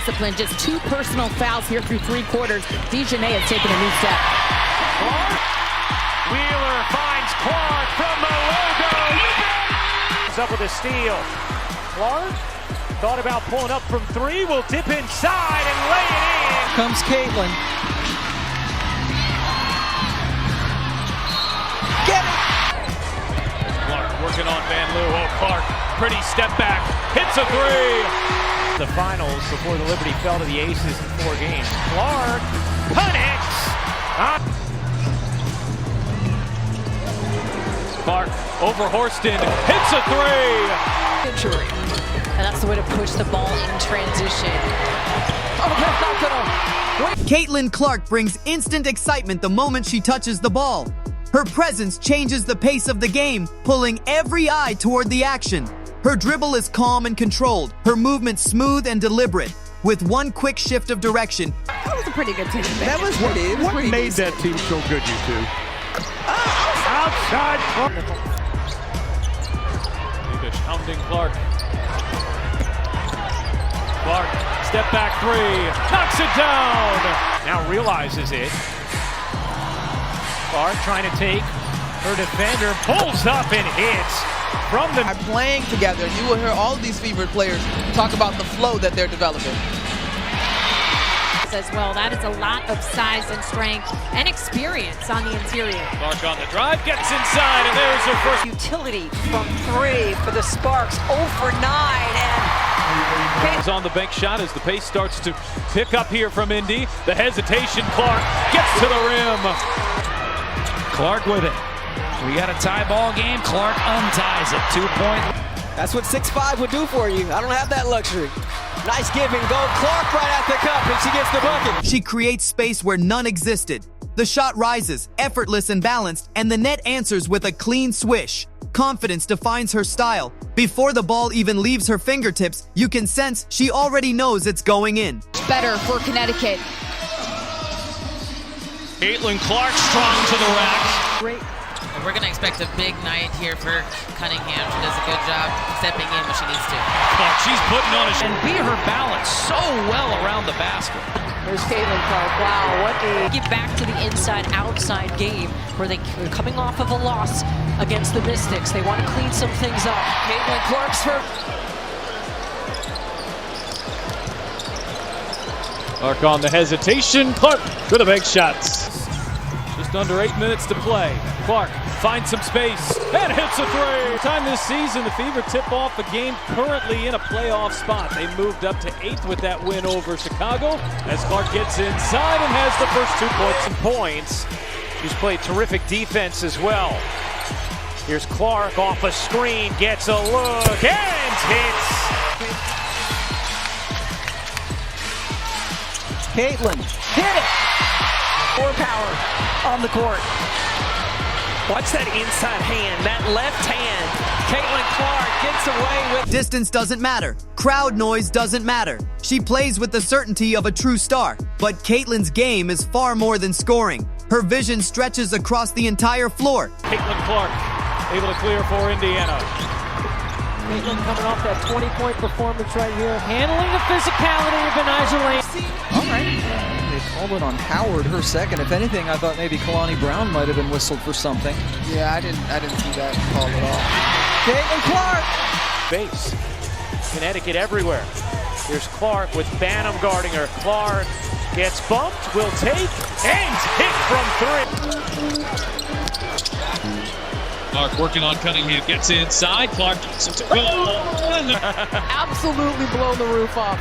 discipline. Just 2 personal fouls here through 3 quarters. Dejanay has taken a new step. Clark. Wheeler finds Clark from the logo. He's up with a steal. Clark thought about pulling up from 3. Will dip inside and lay it in. Comes Caitlin. Get it! Clark working on Van Loo. Oh, Clark, pretty step back. Hits a 3. The finals before the Liberty fell to the Aces in 4 games. Clark connects. Clark over Horston. Hits a 3. Injury. And that's the way to push the ball in transition. Oh, that's not gonna... Caitlin Clark brings instant excitement the moment she touches the ball. Her presence changes the pace of the game, pulling every eye toward the action. Her dribble is calm and controlled, her movement smooth and deliberate. With one quick shift of direction. That was a pretty good team. That was pretty. What made that team so good, you two? Outside. Davis hounding Clark. Clark, step back 3, knocks it down. Now realizes it. Clark trying to take her defender, pulls up and hits from the... Playing together, you will hear all of these favorite players talk about the flow that they're developing. As well, that is a lot of size and strength and experience on the interior. Clark on the drive, gets inside, and there's her first. Utility from 3 for the Sparks, 0 for 9, and Is on the bank shot as the pace starts to pick up here from Indy. The hesitation, Clark gets to the rim. Clark with it. We got a tie ball game. Clark unties it. 2-point. That's what 6'5" would do for you. I don't have that luxury. Nice give and go. Clark right at the cup, and she gets the bucket. She creates space where none existed. The shot rises, effortless and balanced, and the net answers with a clean swish. Confidence defines her style. Before the ball even leaves her fingertips, you can sense she already knows it's going in. Better for Connecticut. Caitlin Clark strong to the rack. Great. We're going to expect a big night here for Cunningham. She does a good job stepping in when she needs to. Clark, she's putting on and beat her balance so well around the basket. there's Caitlin Clark. Wow, what a... Get back to the inside-outside game where they're coming off of a loss against the Mystics. They want to clean some things up. Caitlin Clark's hurt. Clark on the hesitation. Clark with a big shots. Just under 8 minutes to play. Clark finds some space and hits a 3. Time this season, the Fever tip off a game currently in a playoff spot. They moved up to 8th with that win over Chicago as Clark gets inside and has the first 2 points. She's played terrific defense as well. Here's Clark off a screen, gets a look and hits. Caitlin, hit it! More power on the court. Watch that inside hand, that left hand. Caitlin Clark gets away with... Distance doesn't matter. Crowd noise doesn't matter. She plays with the certainty of a true star. But Caitlin's game is far more than scoring. Her vision stretches across the entire floor. Caitlin Clark able to clear for Indiana. Caitlin coming off that 20-point performance right here. Handling the physicality of Benijah Lane. All right. They called it on Howard, her second. If anything, I thought maybe Kalani Brown might have been whistled for something. Yeah, I didn't see that call at all. Caitlin Clark! Base. Connecticut everywhere. Here's Clark with Banham guarding her. Clark gets bumped, will take, and hit from 3. Clark working on Cunningham, gets inside. Clark Absolutely blown the roof off.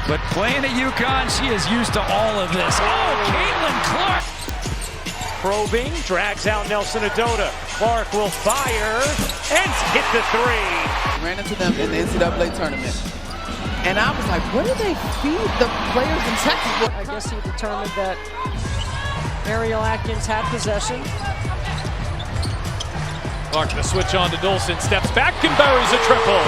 But playing at UConn, she is used to all of this. Oh, Caitlin Clark! Probing, drags out Nelson Adota. Clark will fire and hit the 3. Ran into them in the NCAA tournament. And I was like, what do they feed the players in Texas? I guess he determined that Ariel Atkins had possession. Clark the switch on to Dolson, steps back and buries a triple.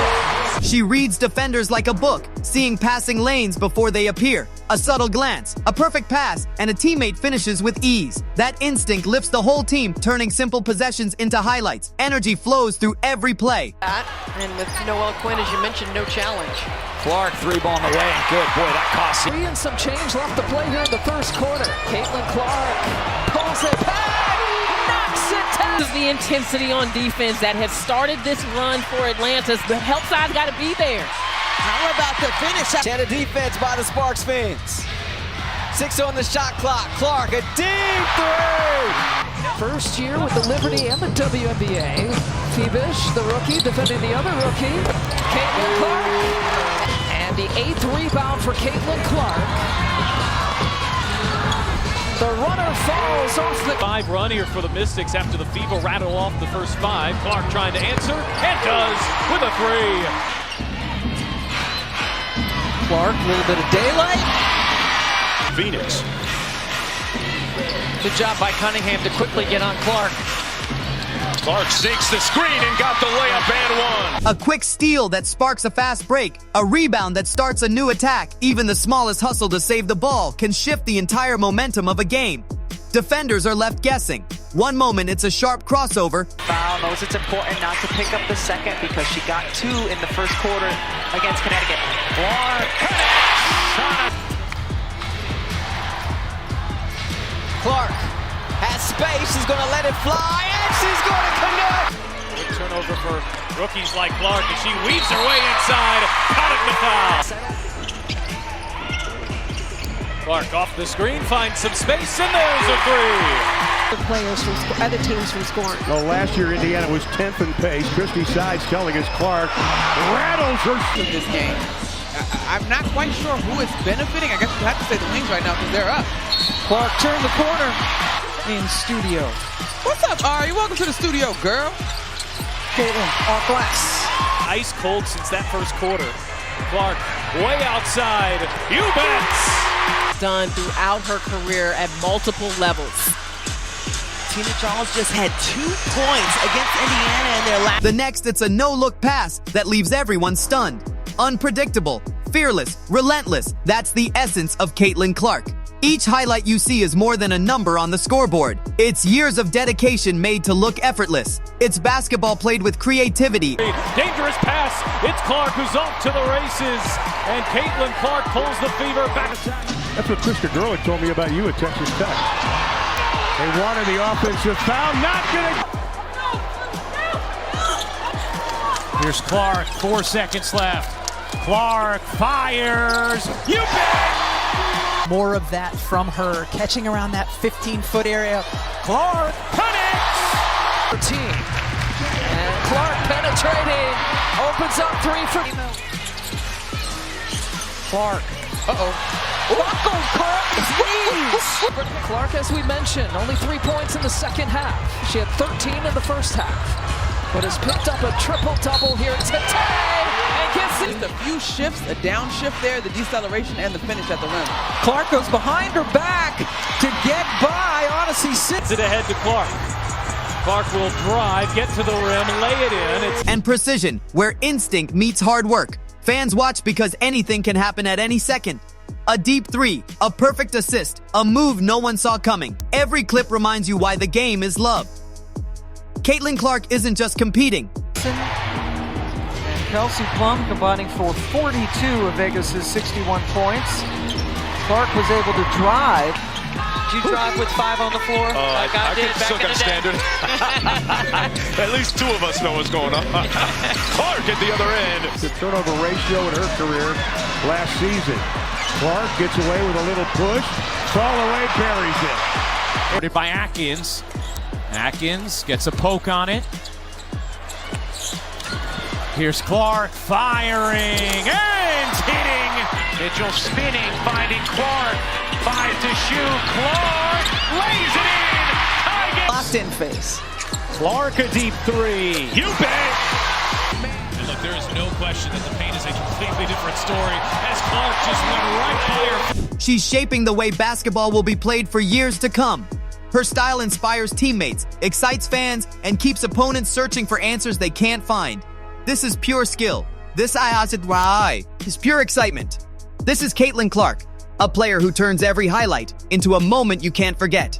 She reads defenders like a book, seeing passing lanes before they appear. A subtle glance, a perfect pass, and a teammate finishes with ease. That instinct lifts the whole team, turning simple possessions into highlights. Energy flows through every play. And with Noelle Quinn, as you mentioned, no challenge. Clark, three ball in the way, and good. Boy, that cost you. 3 and some change left to play here in the first quarter. Caitlin Clark pulls it back, knocks it down. This is the intensity on defense that has started this run for Atlanta. The help side's got to be there. How about the finish? And a defense by the Sparks fans. 6 on the shot clock. Clark, a deep three. First year with the Liberty and the WNBA. Phoebish, the rookie, defending the other rookie. Caitlin Clark. And the 8th rebound for Caitlin Clark. The runner falls off the 5 run here for the Mystics after the Fever rattle off the first 5. Clark trying to answer, and does with a 3. Clark, a little bit of daylight. Phoenix. Good job by Cunningham to quickly get on Clark. Clark sinks the screen and got the layup and one. A quick steal that sparks a fast break, a rebound that starts a new attack. Even the smallest hustle to save the ball can shift the entire momentum of a game. Defenders are left guessing. One moment it's a sharp crossover. Foul knows it's important not to pick up the second because she got 2 in the first quarter against Connecticut. Clark has space, she's going to let it fly, and she's going to connect! Good turnover for rookies like Clark, and she weaves her way inside. Caught it the foul. Clark off the screen, finds some space, and there's a 3. Players from other teams from scoring. Well, last year Indiana was 10th in pace. Christy Sides telling us Clark rattles her in this game. I'm not quite sure who is benefiting. I guess you have to say the Wings right now because they're up. Clark turned the corner in studio. What's up, Ari? Welcome to the studio, girl. Caitlin off glass. Ice cold since that first quarter. Clark way outside. You bet. Done throughout her career at multiple levels. Tina Charles just had 2 points against Indiana in their last. The next, it's a no-look pass that leaves everyone stunned. Unpredictable, fearless, relentless. That's the essence of Caitlin Clark. Each highlight you see is more than a number on the scoreboard. It's years of dedication made to look effortless. It's basketball played with creativity. Dangerous pass. It's Clark who's off to the races. And Caitlin Clark pulls the Fever back. That's what Krista Gerlich told me about you at Texas Tech. They wanted the offensive foul, not gonna. Here's Clark, 4 seconds left. Clark fires. You bet! More of that from her, catching around that 15-foot area. Clark connects! Her team. And Clark penetrating. Opens up 3 for Clark. Clark, as we mentioned, only 3 points in the second half. She had 13 in the first half, but has picked up a triple-double here today. And gets it. Just a few shifts, a downshift there, the deceleration, and the finish at the rim. Clark goes behind her back to get by. Odyssey sits it ahead to Clark. Clark will drive, get to the rim, lay it in. And precision, where instinct meets hard work. Fans watch because anything can happen at any second. A deep 3, a perfect assist, a move no one saw coming. Every clip reminds you why the game is love. Caitlin Clark isn't just competing. and Kelsey Plum combining for 42 of Vegas's 61 points. Clark was able to drive. Did you drive with 5 on the floor? Like I did back in the day. Standard. At least 2 of us know what's going on. Clark at the other end. The turnover ratio in her career last season. Clark gets away with a little push. Soloway buries it. By Atkins. Atkins gets a poke on it. Here's Clark firing and hitting. Mitchell spinning, finding Clark. 5 to shoot. Clark lays it in. Locked in face. Clark a deep 3. You bet. And look, there is no question that the paint is a completely different story as Clark just went right by her. She's shaping the way basketball will be played for years to come. Her style inspires teammates, excites fans, and keeps opponents searching for answers they can't find. This is pure skill. This is pure excitement. This is Caitlin Clark, a player who turns every highlight into a moment you can't forget.